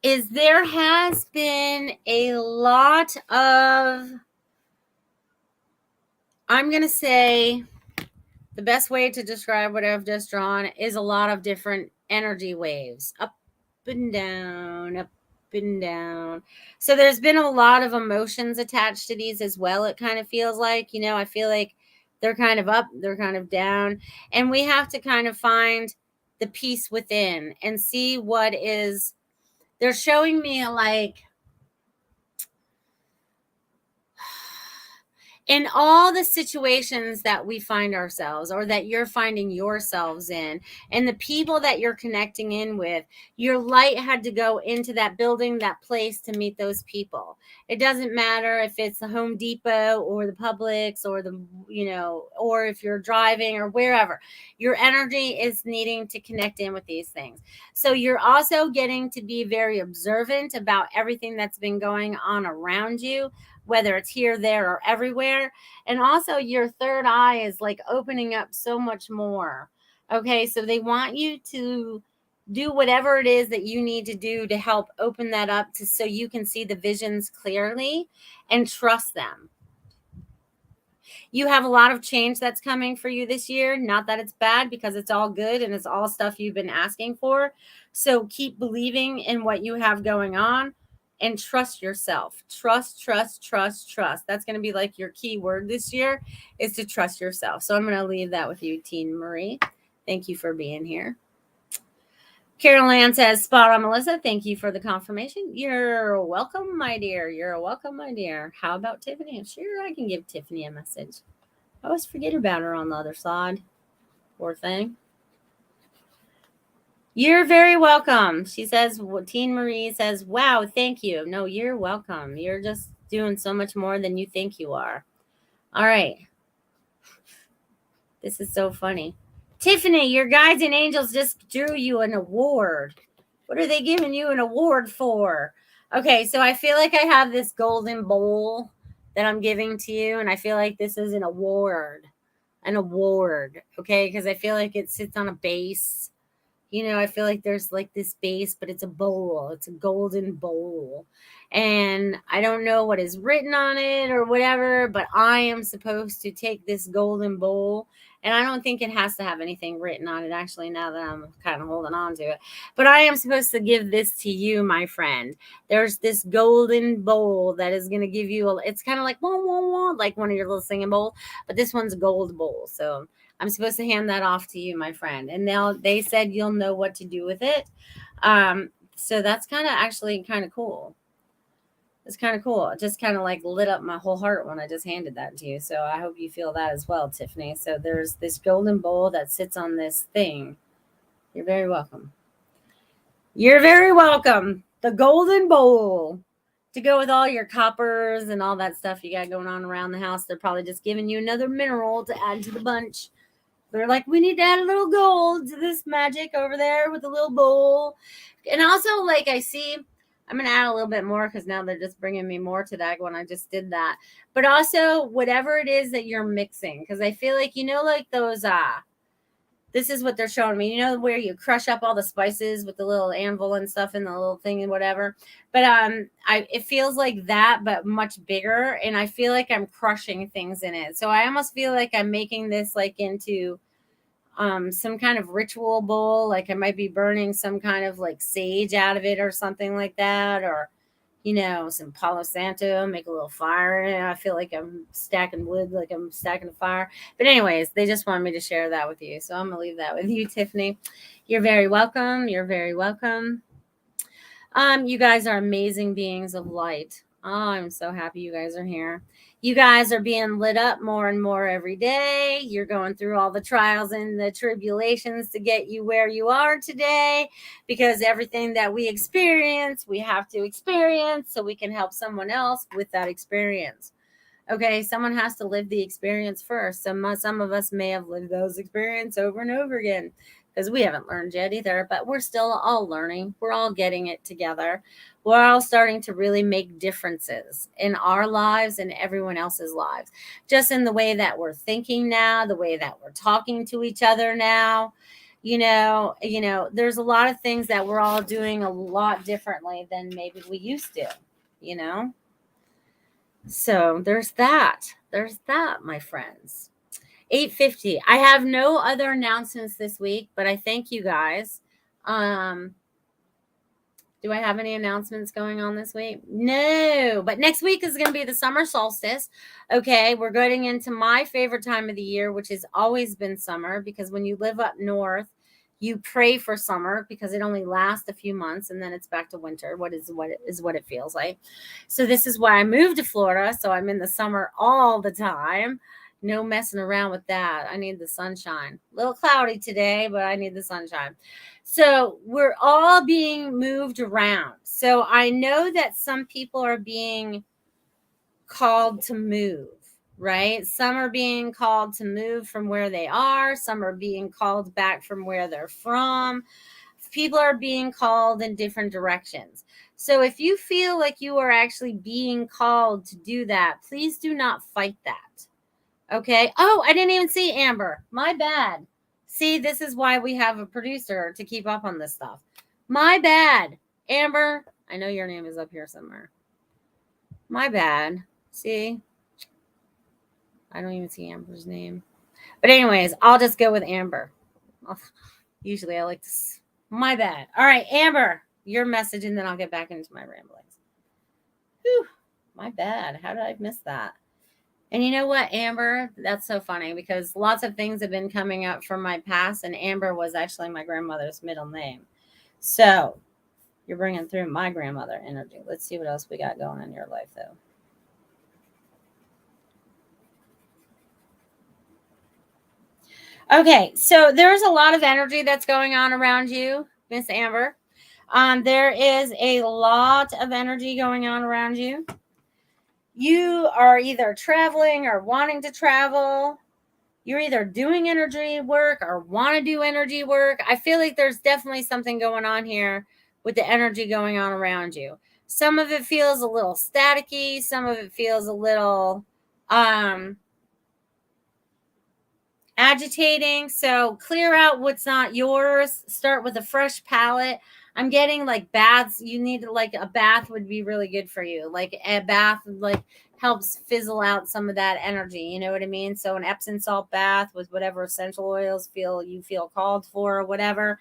is there has been a lot of, I'm going to say, the best way to describe what I've just drawn is a lot of different energy waves, up and down, up and down. So there's been a lot of emotions attached to these as well. It kind of feels like, I feel like they're kind of up, they're kind of down. And we have to kind of find the peace within and see what is, they're showing me like, in all the situations that we find ourselves or that you're finding yourselves in, and the people that you're connecting in with, your light had to go into that building, that place, to meet those people. It doesn't matter if it's the Home Depot or the Publix or or if you're driving or wherever, your energy is needing to connect in with these things. So you're also getting to be very observant about everything that's been going on around you, whether it's here, there, or everywhere. And also your third eye is like opening up so much more. Okay, so they want you to do whatever it is that you need to do to help open that up so you can see the visions clearly and trust them. You have a lot of change that's coming for you this year. Not that it's bad, because it's all good and it's all stuff you've been asking for. So keep believing in what you have going on. And trust yourself. Trust. That's going to be like your key word this year, is to trust yourself. So I'm going to leave that with you, Teen Marie. Thank you for being here. Carol Ann says, spot on, Melissa. Thank you for the confirmation. You're welcome, my dear. You're welcome, my dear. How about Tiffany? Sure, I can give Tiffany a message. I always forget about her on the other side. Poor thing. You're very welcome. She says, Teen Marie says, wow, thank you. No, you're welcome. You're just doing so much more than you think you are. All right. This is so funny. Tiffany, your guides and angels just drew you an award. What are they giving you an award for? Okay, so I feel like I have this golden bowl that I'm giving to you, and I feel like this is an award. An award, okay? Because I feel like it sits on a base. I feel like there's like this base, but it's a bowl. It's a golden bowl. And I don't know what is written on it or whatever, but I am supposed to take this golden bowl. And I don't think it has to have anything written on it, actually, now that I'm kind of holding on to it. But I am supposed to give this to you, my friend. There's this golden bowl that is going to give you it's kind of like, wah, wah, wah, like one of your little singing bowls. But this one's a gold bowl. So I'm supposed to hand that off to you, my friend. And they said you'll know what to do with it. So that's actually kind of cool. It's kind of cool. It just kind of like lit up my whole heart when I just handed that to you. So I hope you feel that as well, Tiffany. So there's this golden bowl that sits on this thing. You're very welcome. You're very welcome. The golden bowl to go with all your coppers and all that stuff you got going on around the house. They're probably just giving you another mineral to add to the bunch. They're like, we need to add a little gold to this magic over there with a little bowl. And also, like, I'm going to add a little bit more because now they're just bringing me more to that when I just did that. But also, whatever it is that you're mixing, because I feel like, like those, this is what they're showing me, where you crush up all the spices with the little anvil and stuff and the little thing and whatever. But it feels like that, but much bigger. And I feel like I'm crushing things in it. So I almost feel like I'm making this like into some kind of ritual bowl. Like I might be burning some kind of like sage out of it or something like that. Or, some Palo Santo, make a little fire in it. I feel like I'm stacking wood, like I'm stacking a fire. But anyways, they just wanted me to share that with you. So I'm going to leave that with you, Tiffany. You're very welcome. You're very welcome. You guys are amazing beings of light. Oh, I'm so happy you guys are here. You guys are being lit up more and more every day. You're going through all the trials and the tribulations to get you where you are today, because everything that we experience, we have to experience so we can help someone else with that experience. Okay, someone has to live the experience first. Some of us may have lived those experiences over and over again because we haven't learned yet either, but we're still all learning. We're all getting it together. We're all starting to really make differences in our lives and everyone else's lives, just in the way that we're thinking now, the way that we're talking to each other now. There's a lot of things that we're all doing a lot differently than maybe we used to. So there's that. There's that, my friends. 8:50. I have no other announcements this week, but I thank you guys. Do I have any announcements going on this week? No, but next week is going to be the summer solstice. Okay, we're getting into my favorite time of the year, which has always been summer, because when you live up north, you pray for summer because it only lasts a few months and then it's back to winter. What it feels like. So this is why I moved to Florida. So I'm in the summer all the time. No messing around with that. I need the sunshine. A little cloudy today, but I need the sunshine. So we're all being moved around. So I know that some people are being called to move, right? Some are being called to move from where they are. Some are being called back from where they're from. People are being called in different directions. So if you feel like you are actually being called to do that, please do not fight that. Okay. Oh, I didn't even see Amber. My bad. See, this is why we have a producer to keep up on this stuff. My bad. Amber, I know your name is up here somewhere. My bad. See? I don't even see Amber's name. But anyways, I'll just go with Amber. Usually I like to... My bad. All right, Amber, your message, and then I'll get back into my ramblings. Whew, my bad. How did I miss that? And you know what, Amber? That's so funny because lots of things have been coming up from my past, and Amber was actually my grandmother's middle name. So you're bringing through my grandmother energy. Let's see what else we got going in your life, though. Okay, so there's a lot of energy that's going on around you, Miss Amber. There is a lot of energy going on around you. You are either traveling or wanting to travel. You're either doing energy work or want to do energy work. I feel like there's definitely something going on here with the energy going on around you. Some of it feels a little staticky. Some of it feels a little agitating. So clear out what's not yours. Start with a fresh palette. I'm getting like baths. You need like a bath would be really good for you. Like a bath like helps fizzle out some of that energy. You know what I mean? So an Epsom salt bath with whatever essential oils you feel called for or whatever.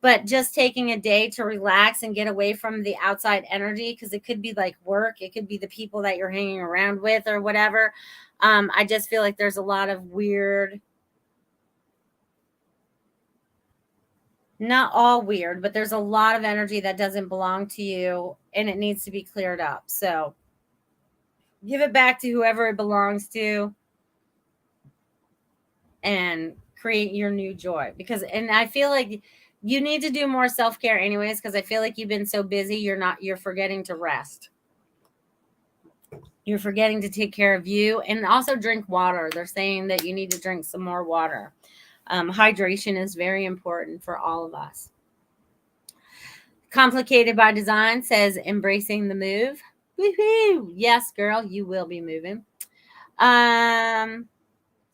But just taking a day to relax and get away from the outside energy, because it could be like work, it could be the people that you're hanging around with or whatever. I just feel like there's a lot of weird, not all weird, but there's a lot of energy that doesn't belong to you and it needs to be cleared up. So give it back to whoever it belongs to and create your new joy. And I feel like you need to do more self-care anyways, because I feel like you've been so busy, you're forgetting to rest. You're forgetting to take care of you, and also drink water. They're saying that you need to drink some more water. Hydration is very important for all of us. Complicated by Design says embracing the move. Woohoo! Yes, girl, you will be moving.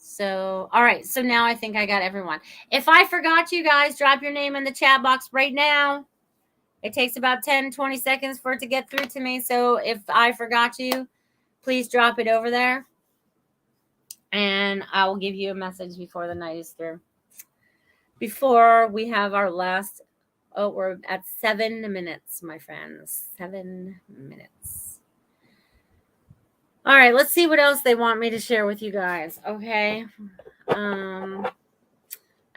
So, all right. So now I think I got everyone. If I forgot you guys, drop your name in the chat box right now. It takes about 10-20 seconds for it to get through to me. So if I forgot you, please drop it over there. And I will give you a message before the night is through. Before we have our last, we're at 7 minutes, my friends. 7 minutes. All right, let's see what else they want me to share with you guys. Okay. I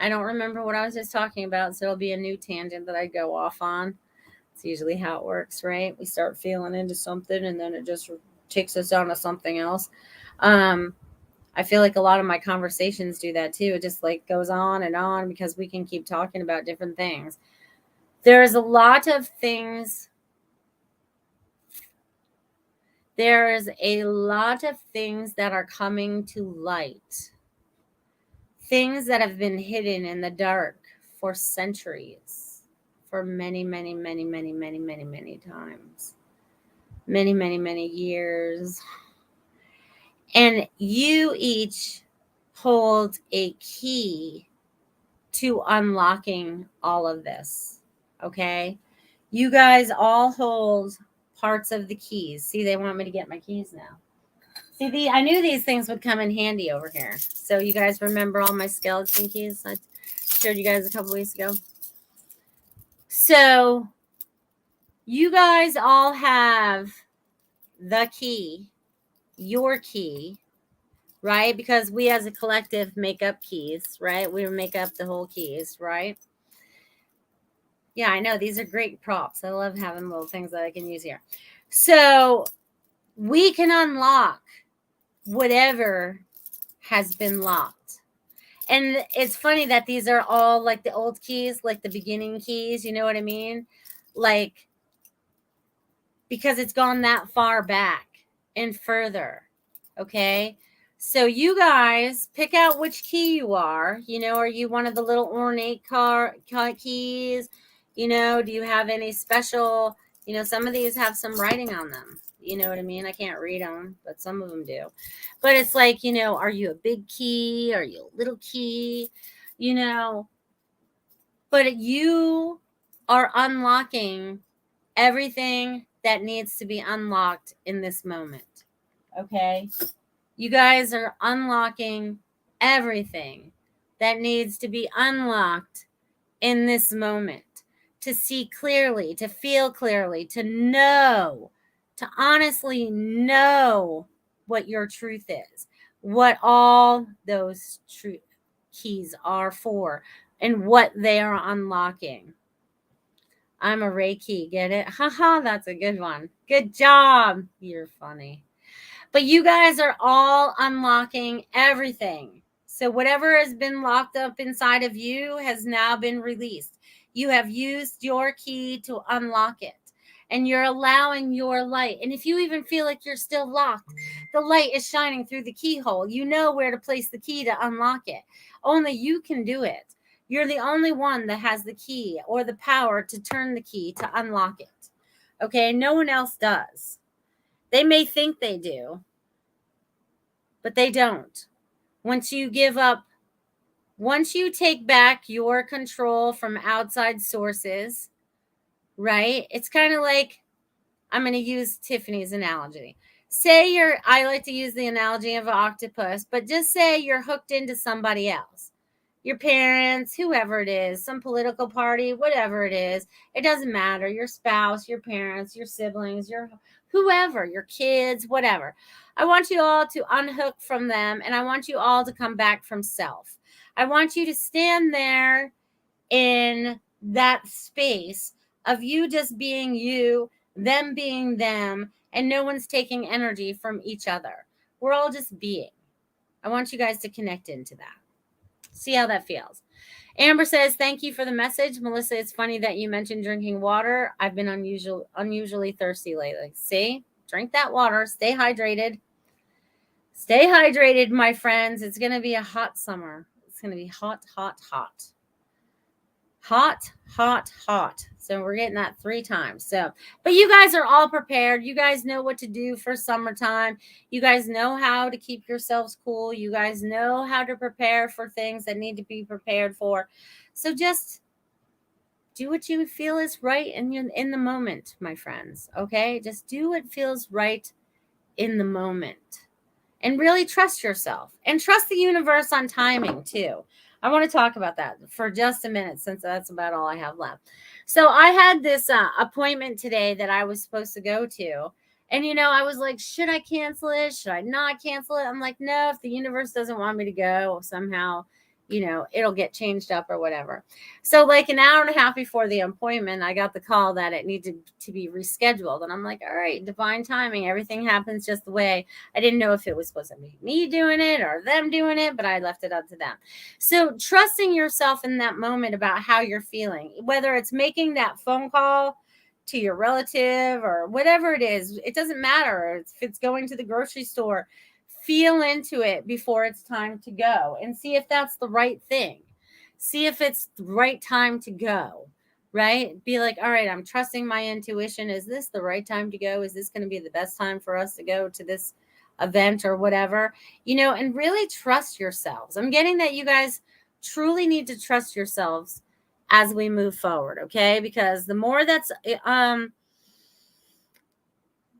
don't remember what I was just talking about, so it'll be a new tangent that I go off on. It's usually how it works, right? We start feeling into something and then it just takes us on to something else. I feel like a lot of my conversations do that too. It just like goes on and on because we can keep talking about different things. There's a lot of things. There's a lot of things that are coming to light. Things that have been hidden in the dark for centuries, for many, many, many, many, many, many, many times. Many, many, many years. And you each hold a key to unlocking all of this. Okay? You guys all hold parts of the keys. See, they want me to get my keys now. See, I knew these things would come in handy over here. So you guys remember all my skeleton keys I showed you guys a couple weeks ago? So you guys all have the key, your key, right? Because we as a collective make up keys, right? We make up the whole keys, right? Yeah, I know. These are great props. I love having little things that I can use here. So we can unlock whatever has been locked. And it's funny that these are all like the old keys, like the beginning keys. You know what I mean? Like, because it's gone that far back and further. Okay. So you guys pick out which key you are. You know, are you one of the little ornate keys? You know, do you have any special, you know, some of these have some writing on them. You know what I mean? I can't read them, but some of them do. But it's like, you know, are you a big key? Are you a little key? You know, but you are unlocking everything that needs to be unlocked in this moment. Okay? You guys are unlocking everything that needs to be unlocked in this moment. To see clearly, to feel clearly, to know, to honestly know what your truth is, what all those truth keys are for, and what they are unlocking. I'm a Reiki, get it? Haha, that's a good one. Good job. You're funny. But you guys are all unlocking everything. So whatever has been locked up inside of you has now been released. You have used your key to unlock it. And you're allowing your light. And if you even feel like you're still locked, the light is shining through the keyhole. You know where to place the key to unlock it. Only you can do it. You're the only one that has the key or the power to turn the key to unlock it. Okay, no one else does. They may think they do, but they don't. Once you give up, once you take back your control from outside sources, right? It's kind of like, I'm going to use Tiffany's analogy. Say I like to use the analogy of an octopus, but just say you're hooked into somebody else. Your parents, whoever it is, some political party, whatever it is, it doesn't matter. Your spouse, your parents, your siblings, your whoever, your kids, whatever. I want you all to unhook from them, and I want you all to come back from self. I want you to stand there in that space of you just being you, them being them, and no one's taking energy from each other. We're all just being. I want you guys to connect into that. See how that feels. Amber says, thank you for the message. Melissa, it's funny that you mentioned drinking water. I've been unusually thirsty lately. See? Drink that water. Stay hydrated. Stay hydrated, my friends. It's going to be a hot summer. It's going to be hot, hot, hot. Hot, hot, hot. So we're getting that 3 times. So, but you guys are all prepared. You guys know what to do for summertime. You guys know how to keep yourselves cool. You guys know how to prepare for things that need to be prepared for. So just do what you feel is right in the moment, my friends. Okay? Just do what feels right in the moment. And really trust yourself. And trust the universe on timing too. I want to talk about that for just a minute, since that's about all I have left. So I had this appointment today that I was supposed to go to. And, I was like, should I cancel it? Should I not cancel it? I'm like, no, if the universe doesn't want me to go somehow, it'll get changed up or whatever. So like an hour and a half before the appointment, I got the call that it needed to be rescheduled. And I'm like, all right, divine timing. Everything happens just the way. I didn't know if it was supposed to be me doing it or them doing it, but I left it up to them. So trusting yourself in that moment about how you're feeling, whether it's making that phone call to your relative or whatever it is, it doesn't matter if it's going to the grocery store. Feel into it before it's time to go and see if that's the right thing. See if it's the right time to go, right? Be like, all right, I'm trusting my intuition. Is this the right time to go? Is this going to be the best time for us to go to this event or whatever? And really trust yourselves. I'm getting that you guys truly need to trust yourselves as we move forward, okay? Because the more that's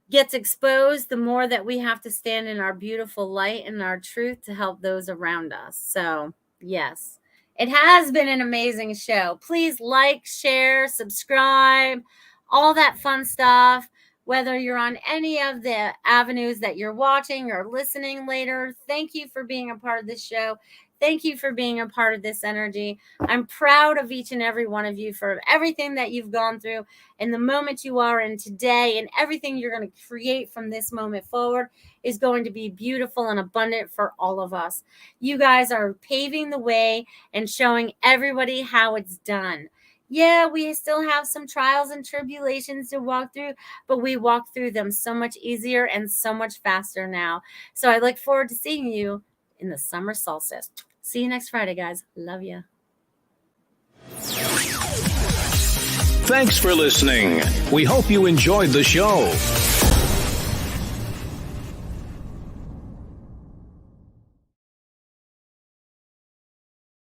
gets exposed, the more that we have to stand in our beautiful light and our truth to help those around us. So, yes, it has been an amazing show. Please like, share, subscribe, all that fun stuff. Whether you're on any of the avenues that you're watching or listening later, thank you for being a part of this show. Thank you for being a part of this energy. I'm proud of each and every one of you for everything that you've gone through and the moment you are in today, and everything you're going to create from this moment forward is going to be beautiful and abundant for all of us. You guys are paving the way and showing everybody how it's done. Yeah, we still have some trials and tribulations to walk through, but we walk through them so much easier and so much faster now. So I look forward to seeing you in the summer solstice. See you next Friday, guys. Love you. Thanks for listening. We hope you enjoyed the show.